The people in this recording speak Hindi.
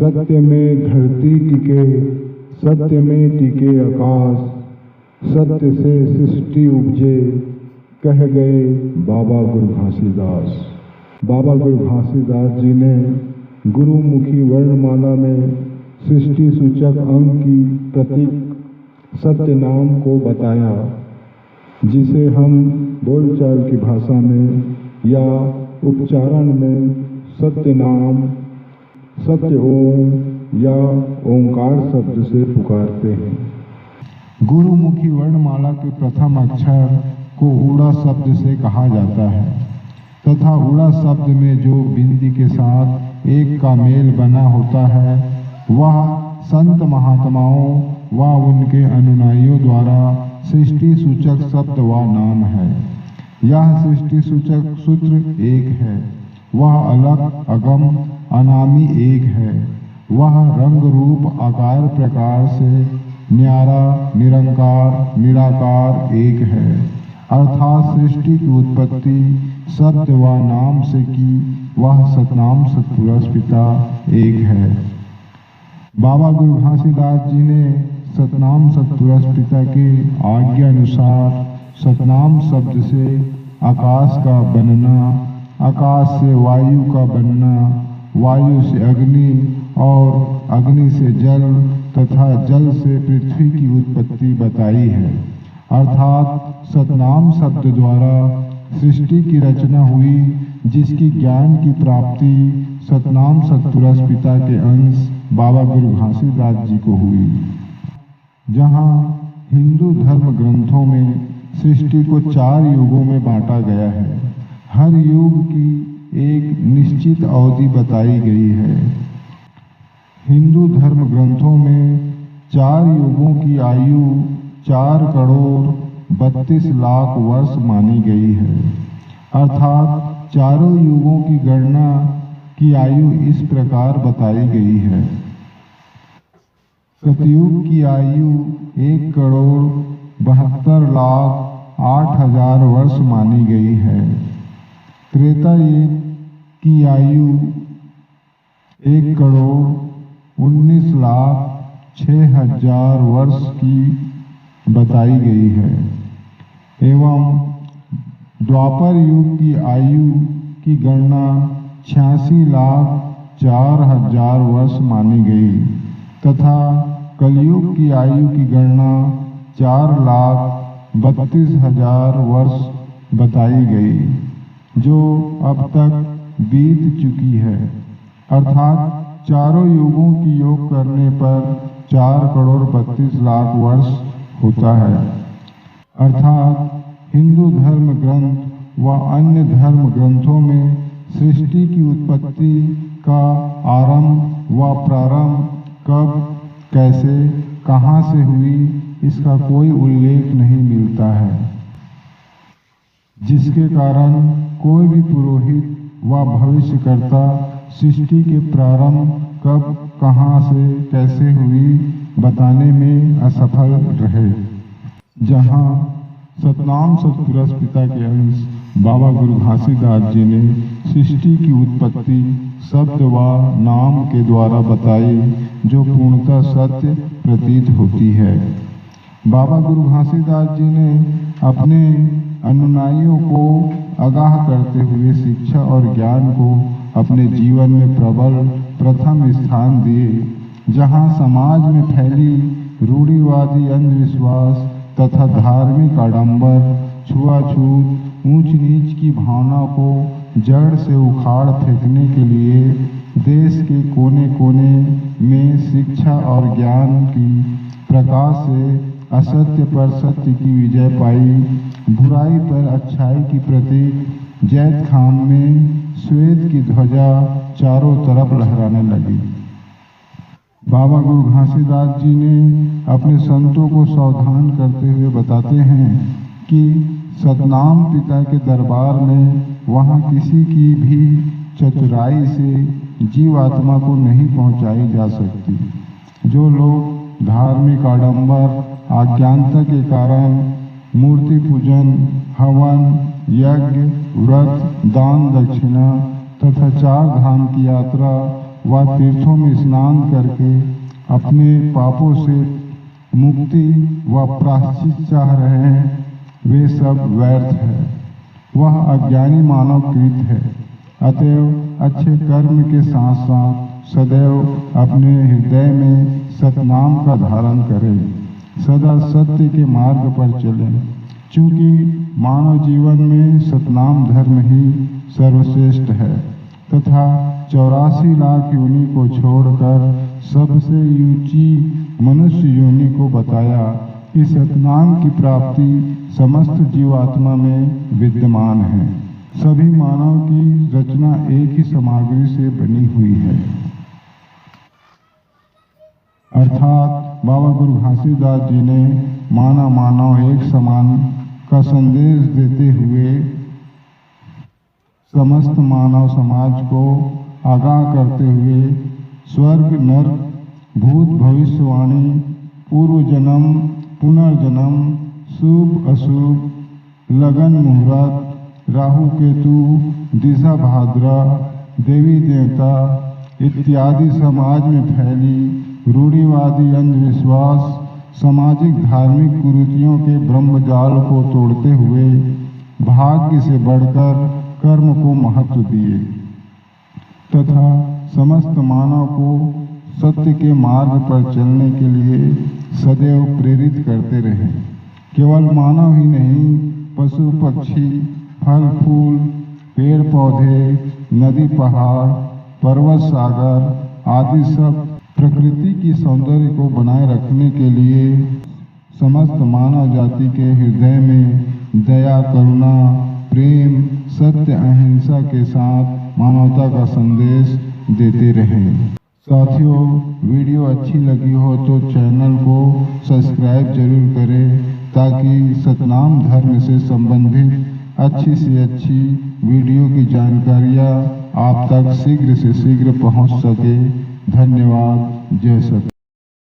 सत्य में धरती टिके, सत्य में टिके आकाश, सत्य से सृष्टि उपजे, कह गए बाबा गुरु घासीदास। बाबा गुरु घासीदास जी ने गुरुमुखी वर्णमाला में सृष्टि सूचक अंक की प्रतीक सत्य नाम को बताया, जिसे हम बोलचाल की भाषा में या उच्चारण में सत्य नाम, सत्य ओम या ओंकार शब्द से पुकारते हैं। गुरुमुखी वर्णमाला के प्रथम अक्षर को ऊड़ा शब्द से कहा जाता है तथा ऊड़ा शब्द में जो बिंदी के साथ एक का मेल बना होता है वह संत महात्माओं व उनके अनुयायियों द्वारा सृष्टि सूचक शब्द व नाम है। यह सृष्टि सूचक सूत्र एक है, वह अलग अगम अनामी एक है, वह रंग रूप आकार प्रकार से न्यारा निरंकार निराकार एक है, अर्थात सृष्टि की उत्पत्ति सत्य व नाम से की, वह सतनाम सतपुरुष पिता एक है। बाबा गुरु घासीदास जी ने सतनाम सतपुरुष पिता के आज्ञा अनुसार सतनाम शब्द से आकाश का बनना, आकाश से वायु का बनना, वायु से अग्नि और अग्नि से जल तथा जल से पृथ्वी की उत्पत्ति बताई है। अर्थात सतनाम शब्द द्वारा सृष्टि की रचना हुई, जिसकी ज्ञान की प्राप्ति सतनाम सतपुरुष पिता के अंश बाबा गुरु घासीदास जी को हुई। जहाँ हिंदू धर्म ग्रंथों में सृष्टि को 4 युगों में बांटा गया है। हर युग की एक निश्चित अवधि बताई गई है। हिंदू धर्म ग्रंथों में 4 युगों की आयु 4 करोड़ 32 लाख वर्ष मानी गई है। अर्थात चारों युगों की गणना की आयु इस प्रकार बताई गई है। सतयुग की आयु 1 करोड़ 72 लाख 8 हजार वर्ष मानी गई है। त्रेता युग की आयु 1 करोड़ 19 लाख 6 हजार वर्ष की बताई गई है एवं द्वापर युग की आयु की गणना 86 लाख 4 हजार वर्ष मानी गई तथा कलयुग की आयु की गणना 4 लाख 32 हजार वर्ष बताई गई, जो अब तक बीत चुकी है। अर्थात चारों युगों की योग करने पर 4 करोड़ 32 लाख वर्ष होता है। अर्थात हिंदू धर्म ग्रंथ व अन्य धर्म ग्रंथों में सृष्टि की उत्पत्ति का आरंभ व प्रारंभ कब, कैसे, कहाँ से हुई, इसका कोई उल्लेख नहीं मिलता है, जिसके कारण कोई भी पुरोहित व भविष्यकर्ता सृष्टि के प्रारंभ कब, कहाँ से, कैसे हुई बताने में असफल रहे। जहाँ सतनाम सतपुरुष पिता के अंश बाबा गुरु घासीदास जी ने सृष्टि की उत्पत्ति शब्द व नाम के द्वारा बताई, जो पूर्णतः सत्य प्रतीत होती है। बाबा गुरु घासीदास जी ने अपने अनुयायियों को आगाह करते हुए शिक्षा और ज्ञान को अपने जीवन में प्रबल प्रथम स्थान दिए। जहाँ समाज में फैली रूढ़िवादी अंधविश्वास तथा धार्मिक आडंबर, छुआछूत, ऊंच नीच की भावना को जड़ से उखाड़ फेंकने के लिए देश के कोने कोने में शिक्षा और ज्ञान की प्रकाश से असत्य पर सत्य की विजय पाई, बुराई पर अच्छाई की प्रतीक जैत खान में श्वेत की ध्वजा चारों तरफ लहराने लगी। बाबा गुरु घासीदास जी ने अपने संतों को सावधान करते हुए बताते हैं कि सतनाम पिता के दरबार में वहाँ किसी की भी चतुराई से जीवात्मा को नहीं पहुँचाई जा सकती। जो लोग धार्मिक आडंबर अज्ञानता के कारण मूर्ति पूजन, हवन, यज्ञ, व्रत, दान दक्षिणा तथा 4 धाम की यात्रा व तीर्थों में स्नान करके अपने पापों से मुक्ति व प्रायश्चित चाह रहे हैं, वे सब व्यर्थ है। वह अज्ञानी मानव कृत है। अतएव अच्छे कर्म के साथ साथ सदैव अपने हृदय में सतनाम का धारण करें, सदा सत्य के मार्ग पर चलें, क्योंकि मानव जीवन में सतनाम धर्म ही सर्वश्रेष्ठ है तथा 84 लाख योनि को छोड़कर सबसे ऊंची मनुष्य योनि को बताया कि सतनाम की प्राप्ति समस्त जीवात्मा में विद्यमान है। सभी मानव की रचना एक ही सामग्री से बनी हुई है, अर्थात बाबा गुरु घासीदास जी ने माना मानव एक समान का संदेश देते हुए समस्त मानव समाज को आगाह करते हुए स्वर्ग नर्क भूत भविष्यवाणी पूर्व जन्म पुनर्जन्म शुभ अशुभ लगन मुहूर्त राहु केतु दिशा भाद्रा देवी देवता इत्यादि समाज में फैली रूढ़िवादी अंधविश्वास सामाजिक धार्मिक कुरीतियों के ब्रह्मजाल को तोड़ते हुए भाग्य से बढ़कर कर्म को महत्व दिए तथा समस्त मानव को सत्य के मार्ग पर चलने के लिए सदैव प्रेरित करते रहे। केवल मानव ही नहीं, पशु पक्षी फल फूल पेड़ पौधे नदी पहाड़ पर्वत सागर आदि सब प्रकृति की सौंदर्य को बनाए रखने के लिए समस्त मानव जाति के हृदय में दया करुणा प्रेम सत्य अहिंसा के साथ मानवता का संदेश देते रहे। साथियों, वीडियो अच्छी लगी हो तो चैनल को सब्सक्राइब जरूर करें ताकि सतनाम धर्म से संबंधित अच्छी से अच्छी वीडियो की जानकारियाँ आप तक शीघ्र से शीघ्र पहुँच सके। धन्यवाद। जय सत।